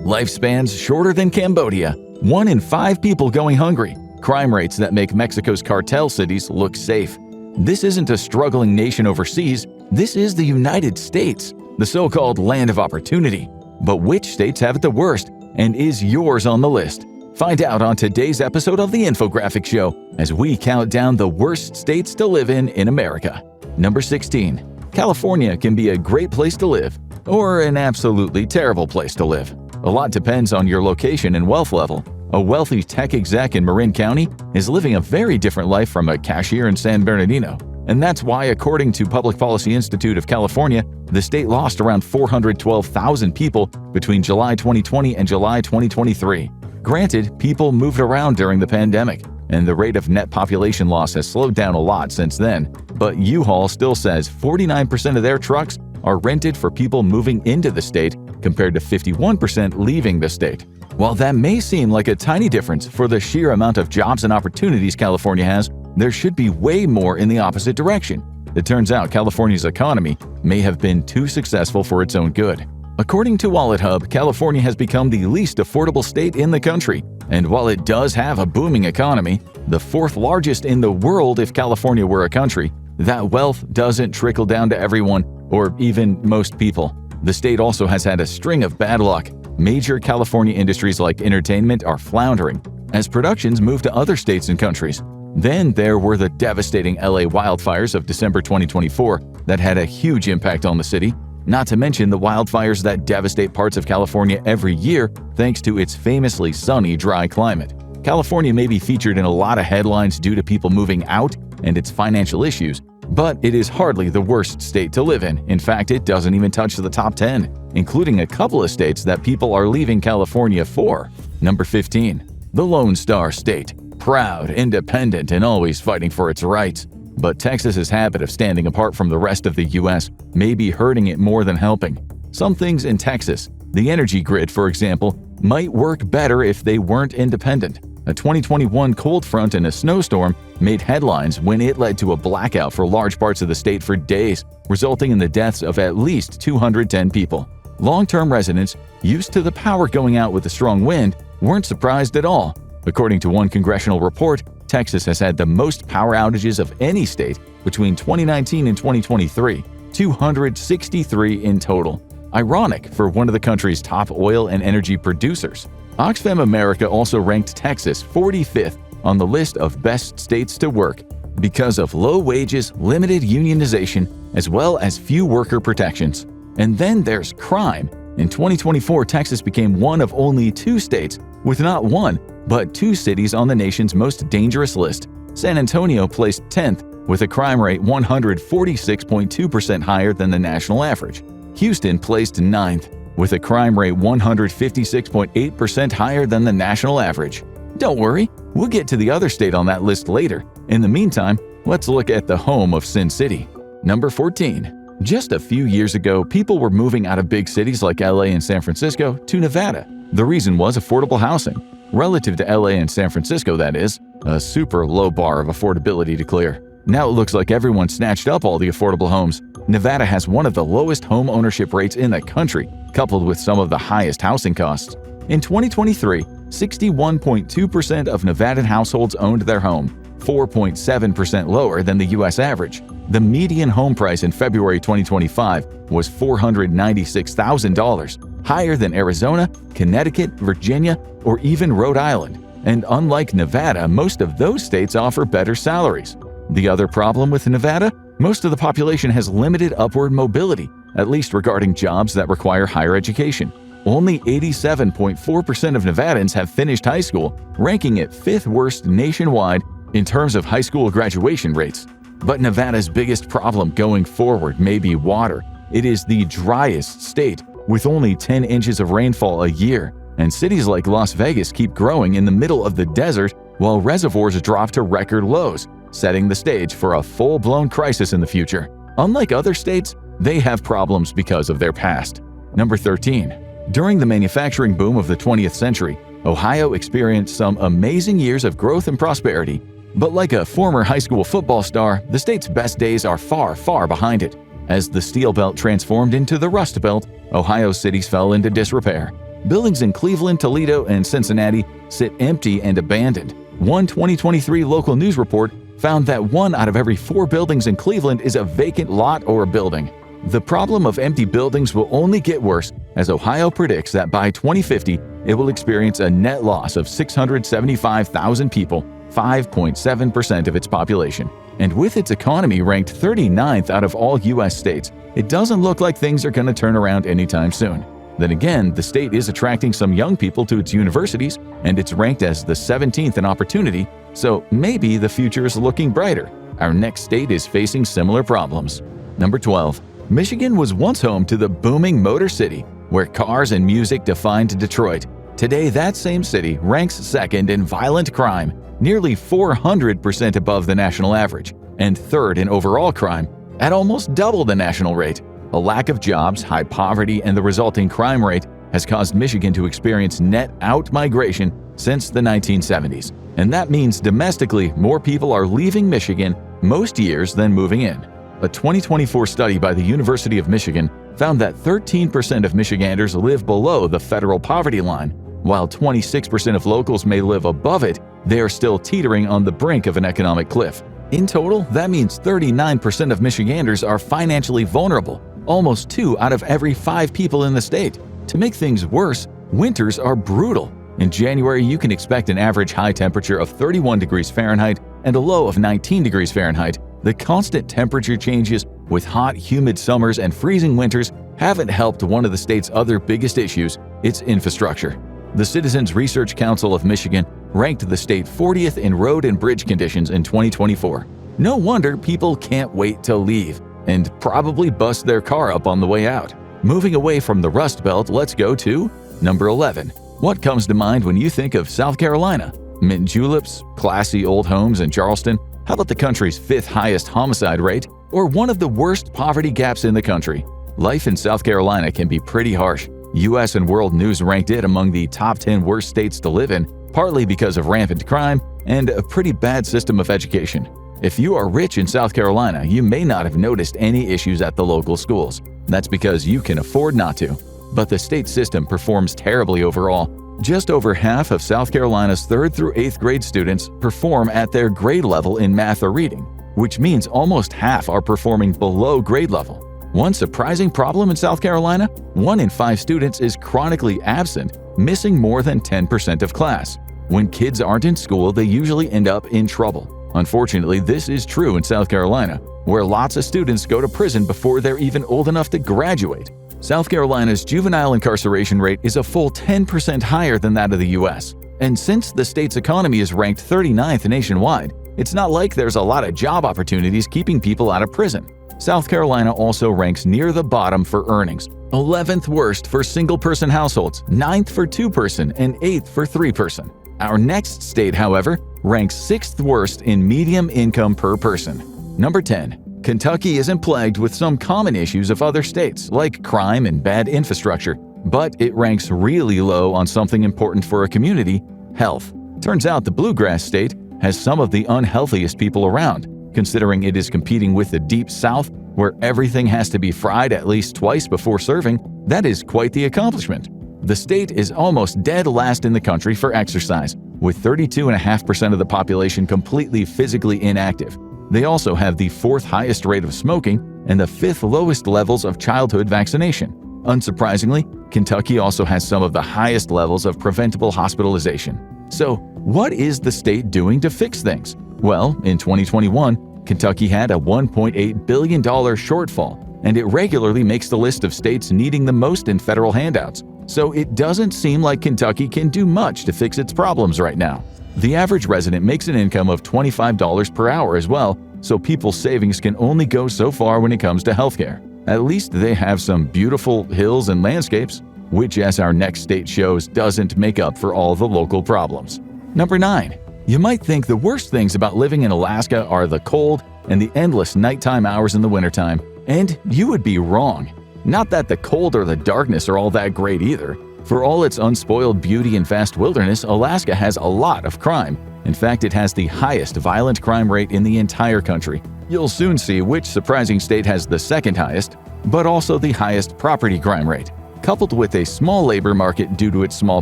lifespans shorter than Cambodia, 1 in 5 people going hungry, crime rates that make Mexico's cartel cities look safe. This isn't a struggling nation overseas, this is the United States, the so-called land of opportunity. But which states have it the worst, and is yours on the list? Find out on today's episode of the Infographics Show as we count down the worst states to live in America. Number 16. California can be a great place to live, or an absolutely terrible place to live. A lot depends on your location and wealth level. A wealthy tech exec in Marin County is living a very different life from a cashier in San Bernardino. And that's why, according to Public Policy Institute of California, the state lost around 412,000 people between July 2020 and July 2023. Granted, people moved around during the pandemic, and the rate of net population loss has slowed down a lot since then, but U-Haul still says 49% of their trucks are rented for people moving into the state compared to 51% leaving the state. While that may seem like a tiny difference for the sheer amount of jobs and opportunities California has, there should be way more in the opposite direction. It turns out California's economy may have been too successful for its own good. According to WalletHub, California has become the least affordable state in the country, and while it does have a booming economy, the 4th largest in the world if California were a country, that wealth doesn't trickle down to everyone, or even most people. The state also has had a string of bad luck. Major California industries like entertainment are floundering, as productions move to other states and countries. Then there were the devastating LA wildfires of December 2024 that had a huge impact on the city, not to mention the wildfires that devastate parts of California every year thanks to its famously sunny, dry climate. California may be featured in a lot of headlines due to people moving out and its financial issues, but it is hardly the worst state to live in. In fact, it doesn't even touch the top 10, including a couple of states that people are leaving California for. Number 15. The Lone Star State. Proud, independent, and always fighting for its rights. But Texas's habit of standing apart from the rest of the U.S. may be hurting it more than helping. Some things in Texas, the energy grid for example, might work better if they weren't independent. A 2021 cold front and a snowstorm made headlines when it led to a blackout for large parts of the state for days, resulting in the deaths of at least 210 people. Long-term residents, used to the power going out with a strong wind, weren't surprised at all. According to one congressional report, Texas has had the most power outages of any state between 2019 and 2023, 263 in total. Ironic for one of the country's top oil and energy producers. Oxfam America also ranked Texas 45th on the list of best states to work because of low wages, limited unionization, as well as few worker protections. And then there's crime. In 2024, Texas became one of only 2 states with not one, but 2 cities on the nation's most dangerous list. San Antonio placed 10th with a crime rate 146.2% higher than the national average. Houston placed 9th with a crime rate 156.8% higher than the national average. Don't worry, we'll get to the other state on that list later. In the meantime, let's look at the home of Sin City. Number 14. Just a few years ago, people were moving out of big cities like LA and San Francisco to Nevada. The reason was affordable housing. Relative to LA and San Francisco, that is, a super low bar of affordability to clear. Now it looks like everyone snatched up all the affordable homes. Nevada has one of the lowest home ownership rates in the country, coupled with some of the highest housing costs. In 2023, 61.2% of Nevadan households owned their home, 4.7% lower than the U.S. average. The median home price in February 2025 was $496,000, higher than Arizona, Connecticut, Virginia, or even Rhode Island. And unlike Nevada, most of those states offer better salaries. The other problem with Nevada? Most of the population has limited upward mobility, at least regarding jobs that require higher education. Only 87.4% of Nevadans have finished high school, ranking it 5th worst nationwide in terms of high school graduation rates. But Nevada's biggest problem going forward may be water. It is the driest state, with only 10 inches of rainfall a year, and cities like Las Vegas keep growing in the middle of the desert while reservoirs drop to record lows, setting the stage for a full-blown crisis in the future. Unlike other states, they have problems because of their past. Number 13. During the manufacturing boom of the 20th century, Ohio experienced some amazing years of growth and prosperity. But like a former high school football star, the state's best days are far, far behind it. As the Steel Belt transformed into the Rust Belt, Ohio's cities fell into disrepair. Buildings in Cleveland, Toledo, and Cincinnati sit empty and abandoned. One 2023 local news report found that 1 out of every 4 buildings in Cleveland is a vacant lot or a building. The problem of empty buildings will only get worse as Ohio predicts that by 2050, it will experience a net loss of 675,000 people, 5.7% of its population. And with its economy ranked 39th out of all U.S. states, it doesn't look like things are going to turn around anytime soon. Then again, the state is attracting some young people to its universities, and it's ranked as the 17th in opportunity, so maybe the future is looking brighter. Our next state is facing similar problems. Number 12. Michigan was once home to the booming Motor City, where cars and music defined Detroit. Today, that same city ranks second in violent crime, nearly 400% above the national average, and third in overall crime, at almost double the national rate. A lack of jobs, high poverty, and the resulting crime rate has caused Michigan to experience net out-migration since the 1970s. And that means domestically, more people are leaving Michigan most years than moving in. A 2024 study by the University of Michigan found that 13% of Michiganders live below the federal poverty line. While 26% of locals may live above it, they are still teetering on the brink of an economic cliff. In total, that means 39% of Michiganders are financially vulnerable, almost 2 out of every 5 people in the state. To make things worse, winters are brutal. In January, you can expect an average high temperature of 31 degrees Fahrenheit and a low of 19 degrees Fahrenheit. The constant temperature changes with hot, humid summers and freezing winters haven't helped one of the state's other biggest issues, its infrastructure. The Citizens Research Council of Michigan ranked the state 40th in road and bridge conditions in 2024. No wonder people can't wait to leave and probably bust their car up on the way out. Moving away from the Rust Belt, let's go to number 11. What comes to mind when you think of South Carolina? Mint juleps, classy old homes in Charleston? How about the country's 5th highest homicide rate? Or one of the worst poverty gaps in the country? Life in South Carolina can be pretty harsh. U.S. and World News ranked it among the top 10 worst states to live in, partly because of rampant crime and a pretty bad system of education. If you are rich in South Carolina, you may not have noticed any issues at the local schools. That's because you can afford not to. But the state system performs terribly overall. Just over half of South Carolina's 3rd through 8th grade students perform at their grade level in math or reading, which means almost half are performing below grade level. One surprising problem in South Carolina: 1 in 5 students is chronically absent, missing more than 10% of class. When kids aren't in school, they usually end up in trouble. Unfortunately, this is true in South Carolina, where lots of students go to prison before they're even old enough to graduate. South Carolina's juvenile incarceration rate is a full 10% higher than that of the U.S. And since the state's economy is ranked 39th nationwide, it's not like there's a lot of job opportunities keeping people out of prison. South Carolina also ranks near the bottom for earnings, 11th worst for single-person households, 9th for 2-person, and 8th for 3-person. Our next state, however, ranks 6th worst in medium income per person. Number 10. Kentucky isn't plagued with some common issues of other states, like crime and bad infrastructure, but it ranks really low on something important for a community: health. Turns out the Bluegrass State has some of the unhealthiest people around. Considering it is competing with the Deep South, where everything has to be fried at least twice before serving, that is quite the accomplishment. The state is almost dead last in the country for exercise, with 32.5% of the population completely physically inactive. They also have the 4th highest rate of smoking and the 5th lowest levels of childhood vaccination. Unsurprisingly, Kentucky also has some of the highest levels of preventable hospitalization. So, what is the state doing to fix things? Well, in 2021, Kentucky had a $1.8 billion shortfall, and it regularly makes the list of states needing the most in federal handouts. So it doesn't seem like Kentucky can do much to fix its problems right now. The average resident makes an income of $25 per hour as well, so people's savings can only go so far when it comes to healthcare. At least they have some beautiful hills and landscapes, which, as our next state shows, doesn't make up for all the local problems. Number 9. You might think the worst things about living in Alaska are the cold and the endless nighttime hours in the wintertime, and you would be wrong. Not that the cold or the darkness are all that great either. For all its unspoiled beauty and vast wilderness, Alaska has a lot of crime. In fact, it has the highest violent crime rate in the entire country. You'll soon see which surprising state has the 2nd highest, but also the highest property crime rate. Coupled with a small labor market due to its small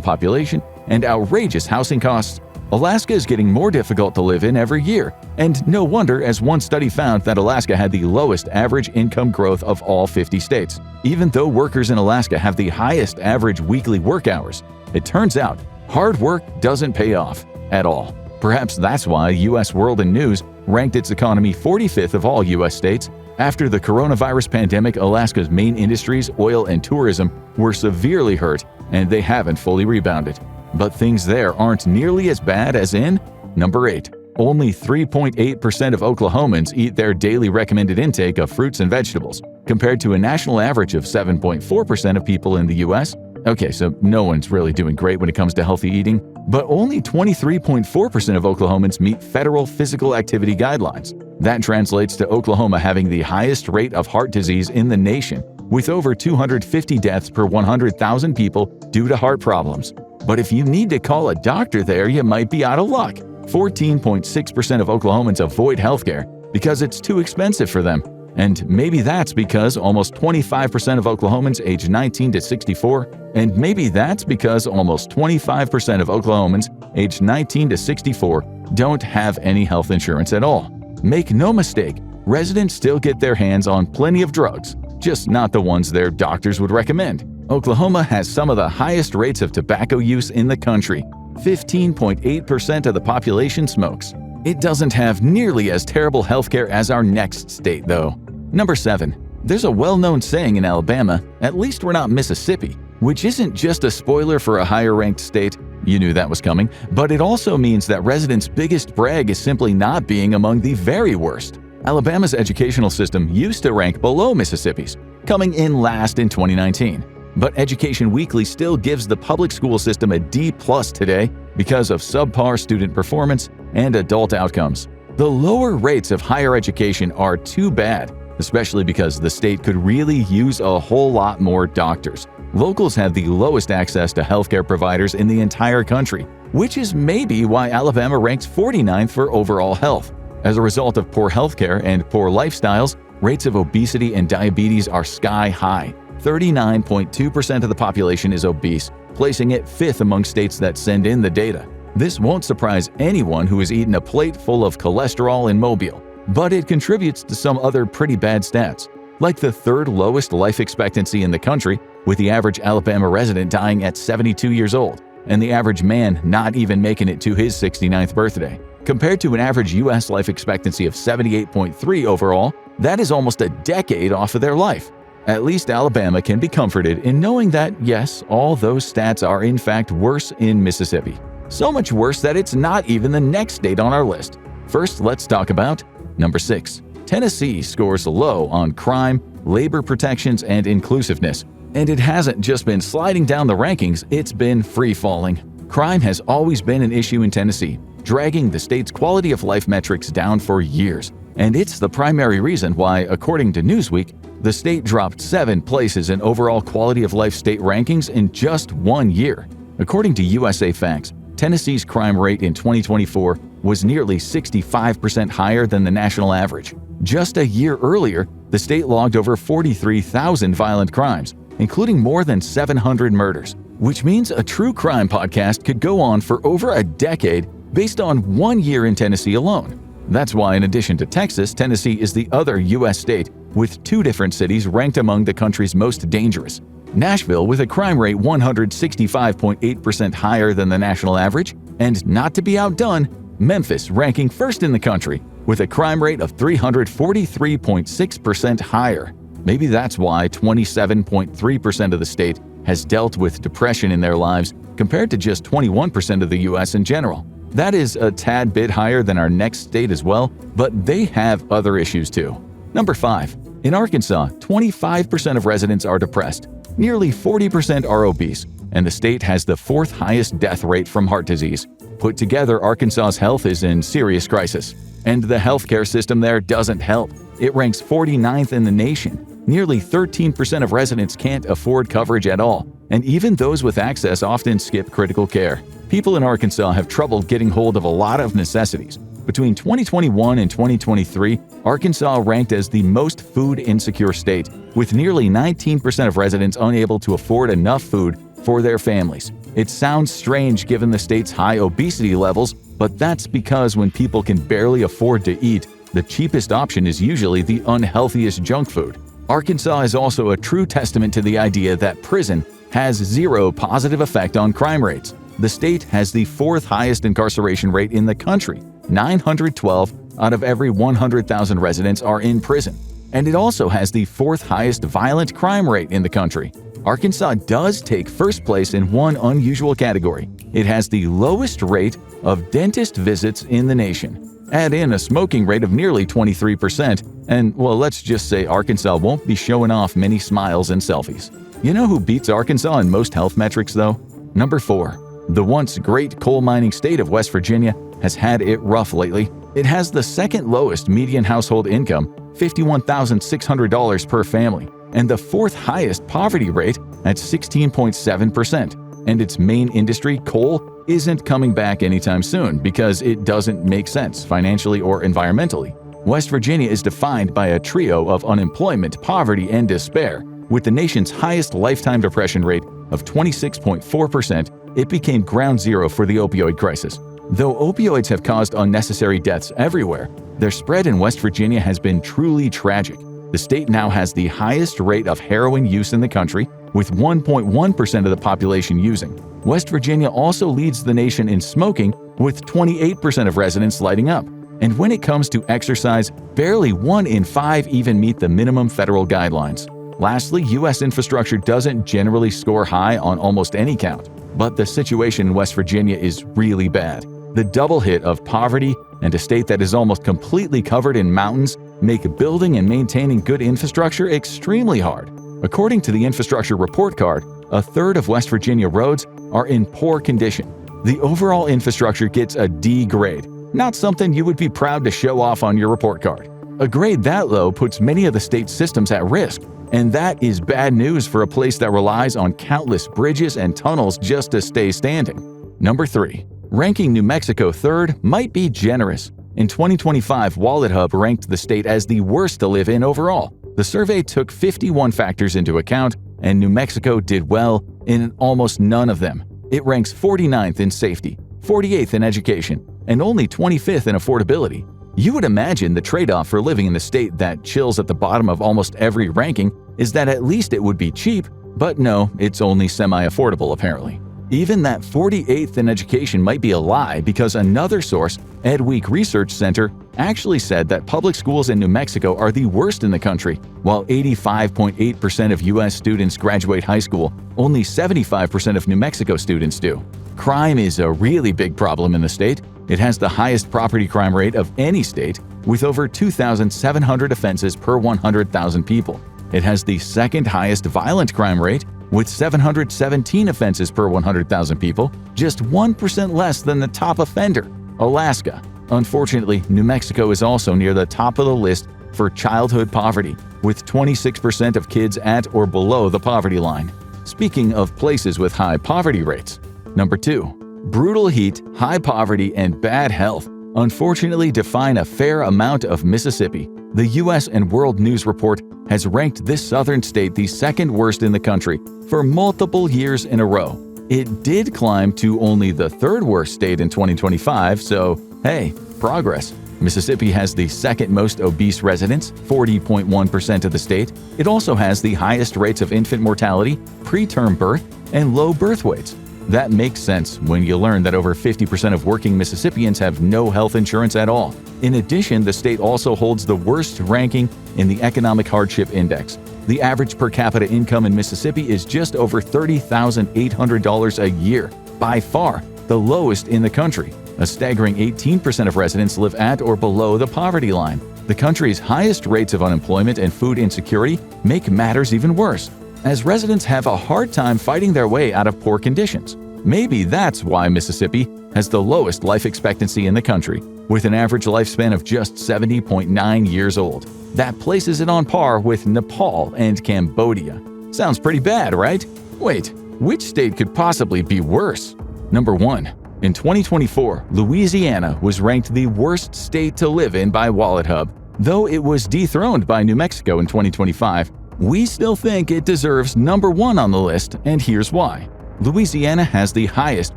population and outrageous housing costs, Alaska is getting more difficult to live in every year, and no wonder, as one study found that Alaska had the lowest average income growth of all 50 states. Even though workers in Alaska have the highest average weekly work hours, it turns out hard work doesn't pay off at all. Perhaps that's why U.S. World in News ranked its economy 45th of all U.S. states. After the coronavirus pandemic, Alaska's main industries, oil and tourism, were severely hurt, and they haven't fully rebounded. But things there aren't nearly as bad as in number 8. Only 3.8% of Oklahomans eat their daily recommended intake of fruits and vegetables, compared to a national average of 7.4% of people in the U.S. Okay, so no one's really doing great when it comes to healthy eating, but only 23.4% of Oklahomans meet federal physical activity guidelines. That translates to Oklahoma having the highest rate of heart disease in the nation, with over 250 deaths per 100,000 people due to heart problems. But if you need to call a doctor there, you might be out of luck. 14.6% of Oklahomans avoid healthcare because it's too expensive for them. And maybe that's because almost 25% of Oklahomans aged 19 to 64, and maybe that's because almost 25% of Oklahomans aged 19 to 64 don't have any health insurance at all. Make no mistake, residents still get their hands on plenty of drugs, just not the ones their doctors would recommend. Oklahoma has some of the highest rates of tobacco use in the country. 15.8% of the population smokes. It doesn't have nearly as terrible healthcare as our next state, though. Number 7. There's a well-known saying in Alabama, "At least we're not Mississippi," which isn't just a spoiler for a higher-ranked state. You knew that was coming. But it also means that residents' biggest brag is simply not being among the very worst. Alabama's educational system used to rank below Mississippi's, coming in last in 2019. But Education Weekly still gives the public school system a D+ today because of subpar student performance and adult outcomes. The lower rates of higher education are too bad, especially because the state could really use a whole lot more doctors. Locals have the lowest access to healthcare providers in the entire country, which is maybe why Alabama ranks 49th for overall health. As a result of poor healthcare and poor lifestyles, rates of obesity and diabetes are sky high. 39.2% of the population is obese, placing it 5th among states that send in the data. This won't surprise anyone who has eaten a plate full of cholesterol in Mobile, but it contributes to some other pretty bad stats, like the 3rd lowest life expectancy in the country, with the average Alabama resident dying at 72 years old, and the average man not even making it to his 69th birthday. Compared to an average U.S. life expectancy of 78.3 overall, that is almost a decade off of their life. At least Alabama can be comforted in knowing that, yes, all those stats are in fact worse in Mississippi. So much worse that it's not even the next state on our list. First, let's talk about number 6. Tennessee scores low on crime, labor protections, and inclusiveness. And it hasn't just been sliding down the rankings, it's been free-falling. Crime has always been an issue in Tennessee, dragging the state's quality of life metrics down for years. And it's the primary reason why, according to Newsweek, the state dropped 7 places in overall quality of life state rankings in just 1 year. According to USA Facts, Tennessee's crime rate in 2024 was nearly 65% higher than the national average. Just a year earlier, the state logged over 43,000 violent crimes, including more than 700 murders, which means a true crime podcast could go on for over a decade based on 1 year in Tennessee alone. That's why, in addition to Texas, Tennessee is the other U.S. state with 2 different cities ranked among the country's most dangerous. Nashville with a crime rate 165.8% higher than the national average, and not to be outdone, Memphis ranking 1st in the country with a crime rate of 343.6% higher. Maybe that's why 27.3% of the state has dealt with depression in their lives compared to just 21% of the U.S. in general. That is a tad bit higher than our next state as well, but they have other issues too. Number 5. In Arkansas, 25% of residents are depressed. Nearly 40% are obese, and the state has the 4th highest death rate from heart disease. Put together, Arkansas's health is in serious crisis. And the healthcare system there doesn't help. It ranks 49th in the nation. Nearly 13% of residents can't afford coverage at all, and even those with access often skip critical care. People in Arkansas have trouble getting hold of a lot of necessities. Between 2021 and 2023, Arkansas ranked as the most food insecure state, with nearly 19% of residents unable to afford enough food for their families. It sounds strange given the state's high obesity levels, but that's because when people can barely afford to eat, the cheapest option is usually the unhealthiest junk food. Arkansas is also a true testament to the idea that prison has zero positive effect on crime rates. The state has the fourth highest incarceration rate in the country. 912 out of every 100,000 residents are in prison. And it also has the fourth highest violent crime rate in the country. Arkansas does take first place in one unusual category. It has the lowest rate of dentist visits in the nation. Add in a smoking rate of nearly 23%, and, well, let's just say Arkansas won't be showing off many smiles and selfies. You know who beats Arkansas in most health metrics, though? Number 4. The once great coal mining state of West Virginia has had it rough lately. It has the second lowest median household income, $51,600 per family, and the fourth highest poverty rate at 16.7%. And its main industry, coal, isn't coming back anytime soon because it doesn't make sense financially or environmentally. West Virginia is defined by a trio of unemployment, poverty, and despair. With the nation's highest lifetime depression rate of 26.4%, it became ground zero for the opioid crisis. Though opioids have caused unnecessary deaths everywhere, their spread in West Virginia has been truly tragic. The state now has the highest rate of heroin use in the country, with 1.1% of the population using. West Virginia also leads the nation in smoking, with 28% of residents lighting up. And when it comes to exercise, barely 1 in 5 even meet the minimum federal guidelines. Lastly, U.S. infrastructure doesn't generally score high on almost any count, but the situation in West Virginia is really bad. The double hit of poverty and a state that is almost completely covered in mountains make building and maintaining good infrastructure extremely hard. According to the infrastructure report card, a third of West Virginia roads are in poor condition. The overall infrastructure gets a D grade, not something you would be proud to show off on your report card. A grade that low puts many of the state's systems at risk, and that is bad news for a place that relies on countless bridges and tunnels just to stay standing. Number 3. Ranking New Mexico third might be generous. In 2025, WalletHub ranked the state as the worst to live in overall. The survey took 51 factors into account, and New Mexico did well in almost none of them. It ranks 49th in safety, 48th in education, and only 25th in affordability. You would imagine the trade-off for living in the state that chills at the bottom of almost every ranking is that at least it would be cheap, but no, it's only semi-affordable apparently. Even that 48th in education might be a lie because another source, EdWeek Research Center, actually said that public schools in New Mexico are the worst in the country. While 85.8% of U.S. students graduate high school, only 75% of New Mexico students do. Crime is a really big problem in the state. It has the highest property crime rate of any state, with over 2,700 offenses per 100,000 people. It has the second highest violent crime rate, with 717 offenses per 100,000 people, just 1% less than the top offender, Alaska. Unfortunately, New Mexico is also near the top of the list for childhood poverty, with 26% of kids at or below the poverty line. Speaking of places with high poverty rates. Number 2. Brutal heat, high poverty, and bad health unfortunately define a fair amount of Mississippi. The U.S. and World News Report has ranked this southern state the second worst in the country for multiple years in a row. It did climb to only the third worst state in 2025, so hey, progress. Mississippi has the second most obese residents, 40.1% of the state. It also has the highest rates of infant mortality, preterm birth, and low birth weights. That makes sense when you learn that over 50% of working Mississippians have no health insurance at all. In addition, the state also holds the worst ranking in the Economic Hardship Index. The average per capita income in Mississippi is just over $30,800 a year, by far the lowest in the country. A staggering 18% of residents live at or below the poverty line. The country's highest rates of unemployment and food insecurity make matters even worse, as residents have a hard time fighting their way out of poor conditions. Maybe that's why Mississippi has the lowest life expectancy in the country, with an average lifespan of just 70.9 years old. That places it on par with Nepal and Cambodia. Sounds pretty bad, right? Wait, which state could possibly be worse? Number 1. In 2024, Louisiana was ranked the worst state to live in by WalletHub. Though it was dethroned by New Mexico in 2025, We still think it deserves number 1 on the list, and here's why. Louisiana has the highest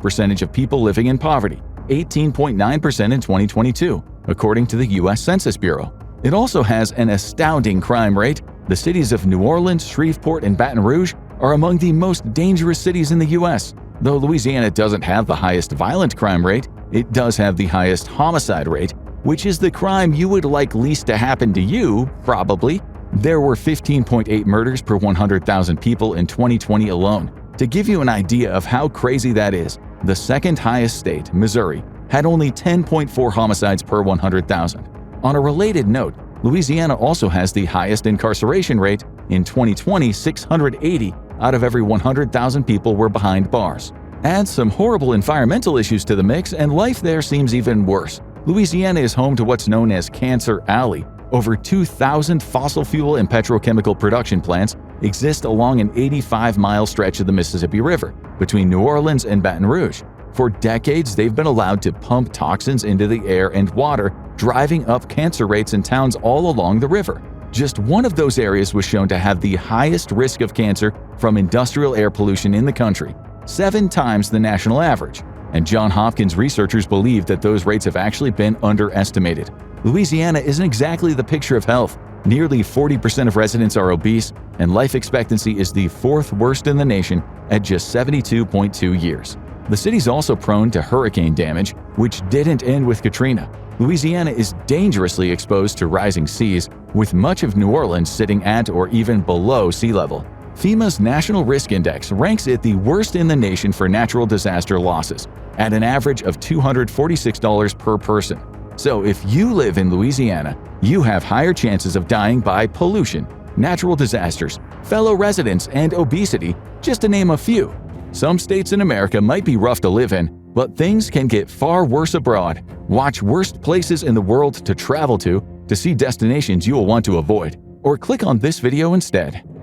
percentage of people living in poverty, 18.9% in 2022, according to the U.S. Census Bureau. It also has an astounding crime rate. The cities of New Orleans, Shreveport, and Baton Rouge are among the most dangerous cities in the U.S. Though Louisiana doesn't have the highest violent crime rate, it does have the highest homicide rate, which is the crime you would like least to happen to you, probably. There were 15.8 murders per 100,000 people in 2020 alone. To give you an idea of how crazy that is, the second highest state, Missouri, had only 10.4 homicides per 100,000. On a related note, Louisiana also has the highest incarceration rate. In 2020, 680 out of every 100,000 people were behind bars. Add some horrible environmental issues to the mix, and life there seems even worse. Louisiana is home to what's known as Cancer Alley. Over 2,000 fossil fuel and petrochemical production plants exist along an 85-mile stretch of the Mississippi River between New Orleans and Baton Rouge. For decades, they've been allowed to pump toxins into the air and water, driving up cancer rates in towns all along the river. Just one of those areas was shown to have the highest risk of cancer from industrial air pollution in the country, 7 times the national average. And Johns Hopkins researchers believe that those rates have actually been underestimated. Louisiana isn't exactly the picture of health. Nearly 40% of residents are obese, and life expectancy is the 4th worst in the nation at just 72.2 years. The city's also prone to hurricane damage, which didn't end with Katrina. Louisiana is dangerously exposed to rising seas, with much of New Orleans sitting at or even below sea level. FEMA's National Risk Index ranks it the worst in the nation for natural disaster losses, at an average of $246 per person. So if you live in Louisiana, you have higher chances of dying by pollution, natural disasters, fellow residents, and obesity, just to name a few. Some states in America might be rough to live in, but things can get far worse abroad. Watch Worst Places in the World to Travel to see destinations you will want to avoid, or click on this video instead.